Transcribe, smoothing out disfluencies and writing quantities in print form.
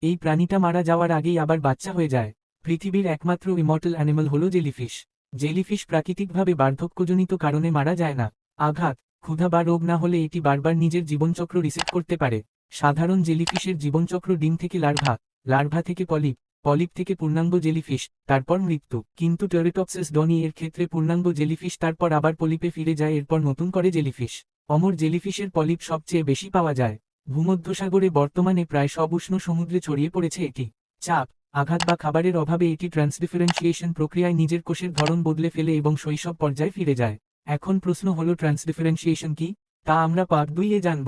এই প্রাণীটা মারা যাওয়ার আগেই আবার বাচ্চা হয়ে যায়। পৃথিবীর একমাত্র ইমর্টাল অ্যানিমাল হল জেলিফিশ। জেলিফিশ প্রাকৃতিকভাবে বার্ধক্যজনিত কারণে মারা যায় না। আঘাত, ক্ষুধা বা রোগ না হলে এটি বারবার নিজের জীবনচক্র রিসেট করতে পারে। সাধারণ জেলিফিশের জীবনচক্র ডিম থেকে লার্ভা, লার্ভা থেকে পলিপ, পলিপ থেকে পূর্ণাঙ্গ জেলিফিশ, তারপর মৃত্যু। কিন্তু টেরিটপসিস ডনি এর ক্ষেত্রে পূর্ণাঙ্গ জেলিফিশ তারপর আবার পলিপে ফিরে যায়, এরপর নতুন করে জেলিফিশ। অমর জেলিফিশের পলিপ সবচেয়ে বেশি পাওয়া যায়। ভূমধ্যসাগরে বর্তমানে প্রায় সব উষ্ণ সমুদ্রে ছড়িয়ে পড়েছে এটি। চাপ, আঘাত বা খাবারের অভাবে এটি ট্রান্সডিফারেন্সিয়েশন প্রক্রিয়ায় নিজের কোষের ধরন বদলে ফেলে এবং শৈশব পর্যায়ে ফিরে যায়। এখন প্রশ্ন হলো ট্রান্সডিফারেন্সিয়েশন কি? তা আমরা পার্ট 2-এ জানব।